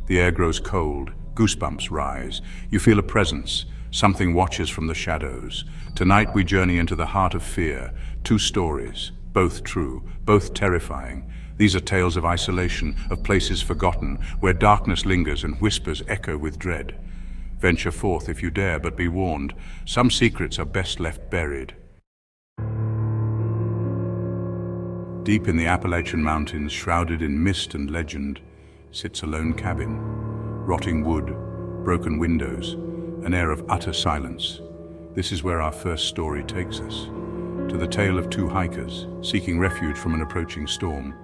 The air grows cold, goosebumps rise. You feel a presence, something watches from the shadows. Tonight we journey into the heart of fear. 2 stories, both true, both terrifying. These are tales of isolation, of places forgotten, where darkness lingers and whispers echo with dread. Venture forth if you dare, but be warned, some secrets are best left buried. Deep in the Appalachian Mountains, shrouded in mist and legend, sits a lone cabin. Rotting wood, broken windows, an air of utter silence. This is where our first story takes us, to the tale of 2 hikers seeking refuge from an approaching storm.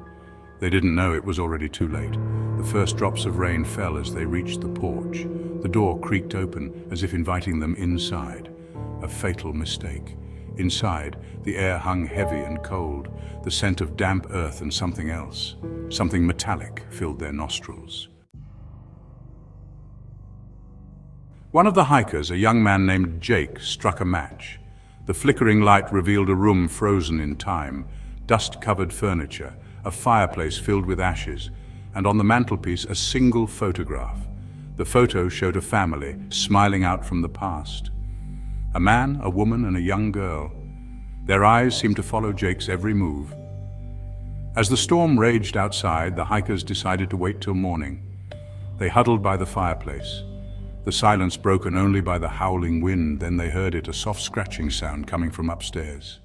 They didn't know it was already too late. The first drops of rain fell as they reached the porch. The door creaked open as if inviting them inside. A fatal mistake. Inside, the air hung heavy and cold. The scent of damp earth and something else, something metallic, filled their nostrils. One of the hikers, a young man named Jake, struck a match. The flickering light revealed a room frozen in time, dust-covered furniture, a fireplace filled with ashes, and on the mantelpiece a single photograph. The photo showed a family smiling out from the past. A man, a woman, and a young girl. Their eyes seemed to follow Jake's every move. As the storm raged outside, the hikers decided to wait till morning. They huddled by the fireplace, the silence broken only by the howling wind. Then they heard it, a soft scratching sound coming from upstairs.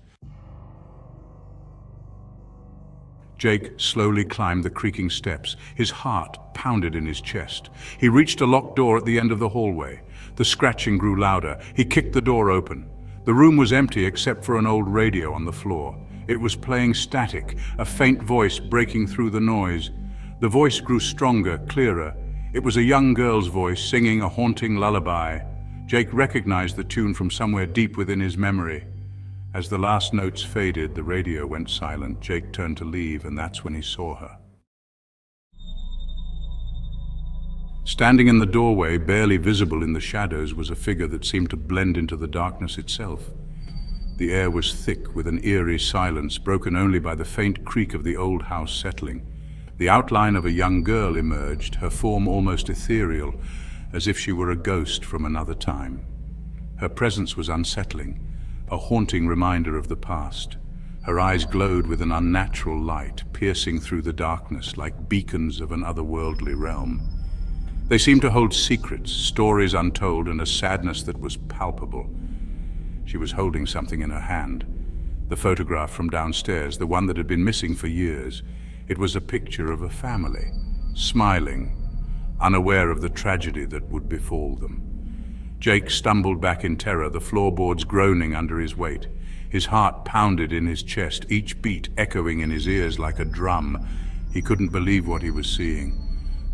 Jake slowly climbed the creaking steps. His heart pounded in his chest. He reached a locked door at the end of the hallway. The scratching grew louder. He kicked the door open. The room was empty except for an old radio on the floor. It was playing static, a faint voice breaking through the noise. The voice grew stronger, clearer. It was a young girl's voice singing a haunting lullaby. Jake recognized the tune from somewhere deep within his memory. As the last notes faded, the radio went silent. Jake turned to leave, and that's when he saw her. Standing in the doorway, barely visible in the shadows, was a figure that seemed to blend into the darkness itself. The air was thick with an eerie silence, broken only by the faint creak of the old house settling. The outline of a young girl emerged, her form almost ethereal, as if she were a ghost from another time. Her presence was unsettling, a haunting reminder of the past. Her eyes glowed with an unnatural light, piercing through the darkness like beacons of an otherworldly realm. They seemed to hold secrets, stories untold, and a sadness that was palpable. She was holding something in her hand. The photograph from downstairs, the one that had been missing for years. It was a picture of a family, smiling, unaware of the tragedy that would befall them. Jake stumbled back in terror, the floorboards groaning under his weight. His heart pounded in his chest, each beat echoing in his ears like a drum. He couldn't believe what he was seeing.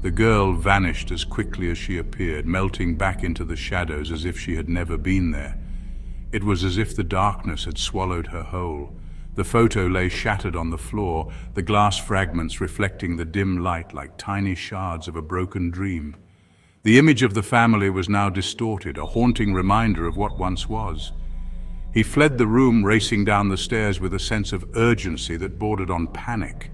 The girl vanished as quickly as she appeared, melting back into the shadows as if she had never been there. It was as if the darkness had swallowed her whole. The photo lay shattered on the floor, the glass fragments reflecting the dim light like tiny shards of a broken dream. The image of the family was now distorted, a haunting reminder of what once was. He fled the room, racing down the stairs with a sense of urgency that bordered on panic.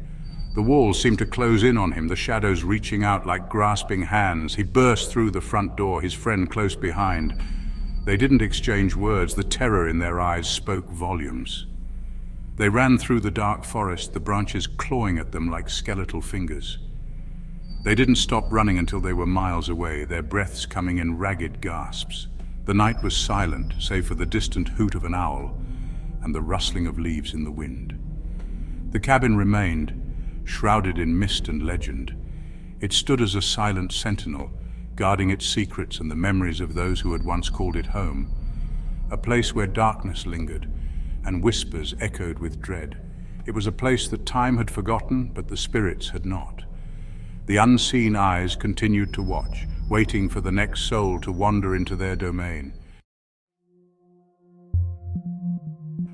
The walls seemed to close in on him, the shadows reaching out like grasping hands. He burst through the front door, his friend close behind. They didn't exchange words. The terror in their eyes spoke volumes. They ran through the dark forest, the branches clawing at them like skeletal fingers. They didn't stop running until they were miles away, their breaths coming in ragged gasps. The night was silent, save for the distant hoot of an owl and the rustling of leaves in the wind. The cabin remained, shrouded in mist and legend. It stood as a silent sentinel, guarding its secrets and the memories of those who had once called it home. A place where darkness lingered and whispers echoed with dread. It was a place that time had forgotten, but the spirits had not. The unseen eyes continued to watch, waiting for the next soul to wander into their domain.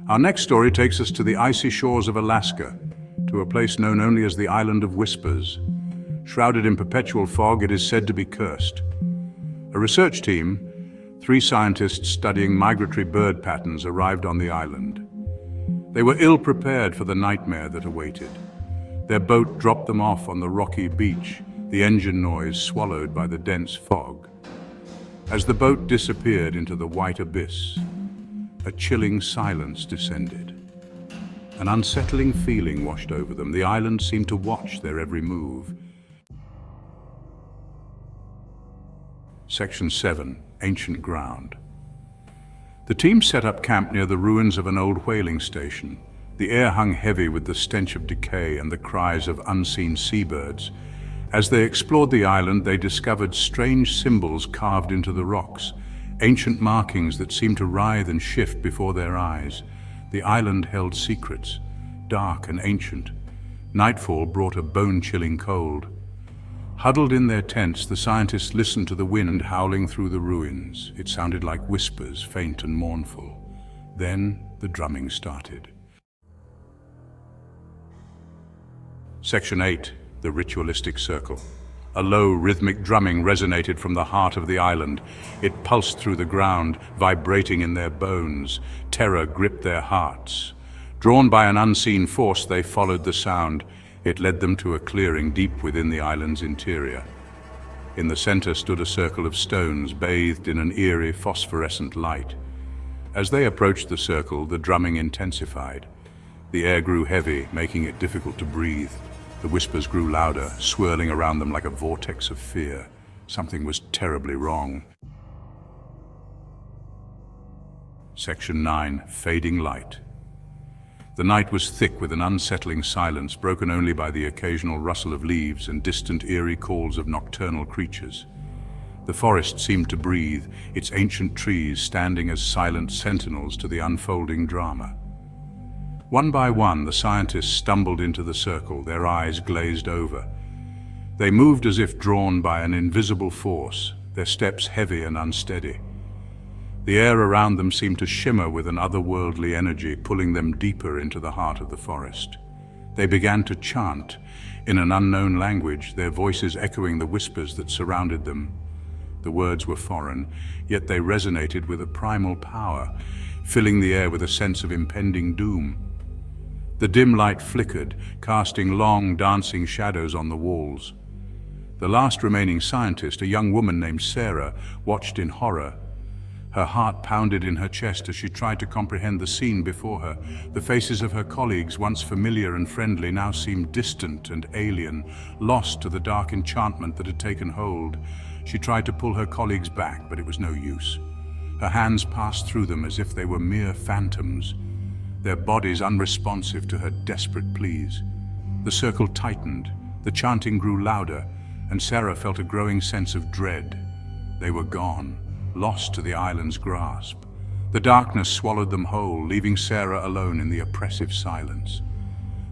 Our next story takes us to the icy shores of Alaska, to a place known only as the Island of Whispers. Shrouded in perpetual fog, it is said to be cursed. A research team, 3 scientists studying migratory bird patterns, arrived on the island. They were ill-prepared for the nightmare that awaited. Their boat dropped them off on the rocky beach, the engine noise swallowed by the dense fog. As the boat disappeared into the white abyss, a chilling silence descended. An unsettling feeling washed over them. The island seemed to watch their every move. Section 7. Ancient Ground. The team set up camp near the ruins of an old whaling station. The air hung heavy with the stench of decay and the cries of unseen seabirds. As they explored the island, they discovered strange symbols carved into the rocks, ancient markings that seemed to writhe and shift before their eyes. The island held secrets, dark and ancient. Nightfall brought a bone-chilling cold. Huddled in their tents, the scientists listened to the wind howling through the ruins. It sounded like whispers, faint and mournful. Then the drumming started. Section 8. The Ritualistic Circle. A low, rhythmic drumming resonated from the heart of the island. It pulsed through the ground, vibrating in their bones. Terror gripped their hearts. Drawn by an unseen force, they followed the sound. It led them to a clearing deep within the island's interior. In the center stood a circle of stones, bathed in an eerie, phosphorescent light. As they approached the circle, the drumming intensified. The air grew heavy, making it difficult to breathe. The whispers grew louder, swirling around them like a vortex of fear. Something was terribly wrong. Section 9. Fading Light. The night was thick with an unsettling silence, broken only by the occasional rustle of leaves and distant eerie calls of nocturnal creatures. The forest seemed to breathe, its ancient trees standing as silent sentinels to the unfolding drama. One by one, the scientists stumbled into the circle, their eyes glazed over. They moved as if drawn by an invisible force, their steps heavy and unsteady. The air around them seemed to shimmer with an otherworldly energy, pulling them deeper into the heart of the forest. They began to chant, in an unknown language, their voices echoing the whispers that surrounded them. The words were foreign, yet they resonated with a primal power, filling the air with a sense of impending doom. The dim light flickered, casting long, dancing shadows on the walls. The last remaining scientist, a young woman named Sarah, watched in horror. Her heart pounded in her chest as she tried to comprehend the scene before her. The faces of her colleagues, once familiar and friendly, now seemed distant and alien, lost to the dark enchantment that had taken hold. She tried to pull her colleagues back, but it was no use. Her hands passed through them as if they were mere phantoms, their bodies unresponsive to her desperate pleas. The circle tightened, the chanting grew louder, and Sarah felt a growing sense of dread. They were gone, lost to the island's grasp. The darkness swallowed them whole, leaving Sarah alone in the oppressive silence.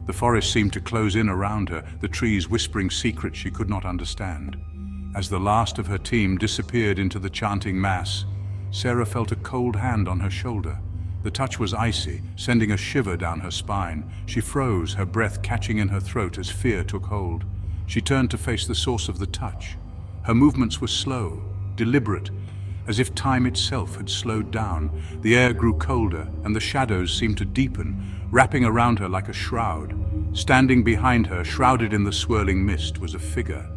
The forest seemed to close in around her, the trees whispering secrets she could not understand. As the last of her team disappeared into the chanting mass, Sarah felt a cold hand on her shoulder. The touch was icy, sending a shiver down her spine. She froze, her breath catching in her throat as fear took hold. She turned to face the source of the touch. Her movements were slow, deliberate, as if time itself had slowed down. The air grew colder, and the shadows seemed to deepen, wrapping around her like a shroud. Standing behind her, shrouded in the swirling mist, was a figure.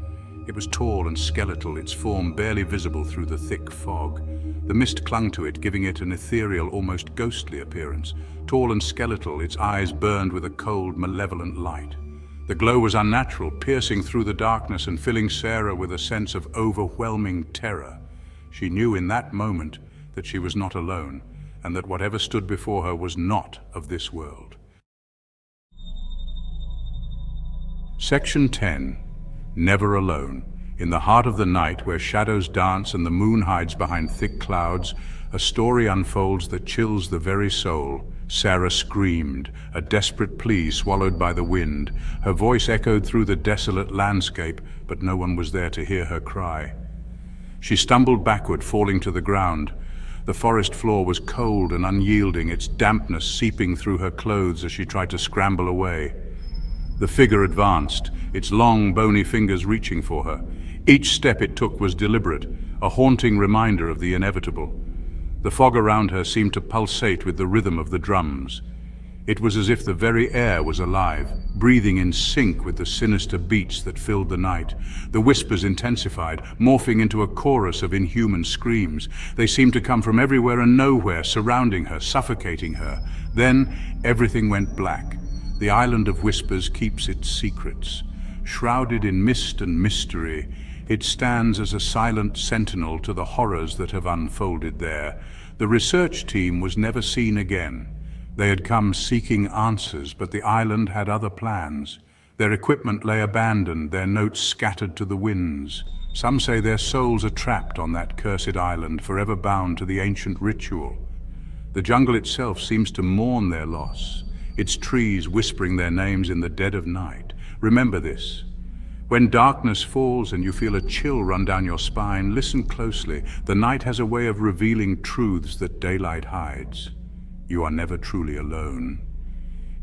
It was tall and skeletal, its form barely visible through the thick fog. The mist clung to it, giving it an ethereal, almost ghostly appearance. Tall and skeletal, its eyes burned with a cold, malevolent light. The glow was unnatural, piercing through the darkness and filling Sarah with a sense of overwhelming terror. She knew in that moment that she was not alone, and that whatever stood before her was not of this world. Section 10. Never Alone. In the heart of the night, where shadows dance and the moon hides behind thick clouds, a story unfolds that chills the very soul. Sarah screamed, a desperate plea swallowed by the wind. Her voice echoed through the desolate landscape, but no one was there to hear her cry. She stumbled backward, falling to the ground. The forest floor was cold and unyielding, its dampness seeping through her clothes as she tried to scramble away. The figure advanced, its long, bony fingers reaching for her. Each step it took was deliberate, a haunting reminder of the inevitable. The fog around her seemed to pulsate with the rhythm of the drums. It was as if the very air was alive, breathing in sync with the sinister beats that filled the night. The whispers intensified, morphing into a chorus of inhuman screams. They seemed to come from everywhere and nowhere, surrounding her, suffocating her. Then everything went black. The island of whispers keeps its secrets. Shrouded in mist and mystery, it stands as a silent sentinel to the horrors that have unfolded there. The research team was never seen again. They had come seeking answers, but the island had other plans. Their equipment lay abandoned, their notes scattered to the winds. Some say their souls are trapped on that cursed island, forever bound to the ancient ritual. The jungle itself seems to mourn their loss, its trees whispering their names in the dead of night. Remember this. When darkness falls and you feel a chill run down your spine, listen closely. The night has a way of revealing truths that daylight hides. You are never truly alone.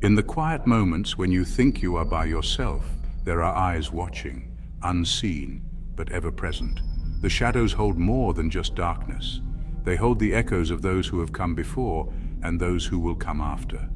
In the quiet moments when you think you are by yourself, there are eyes watching, unseen, but ever present. The shadows hold more than just darkness. They hold the echoes of those who have come before and those who will come after.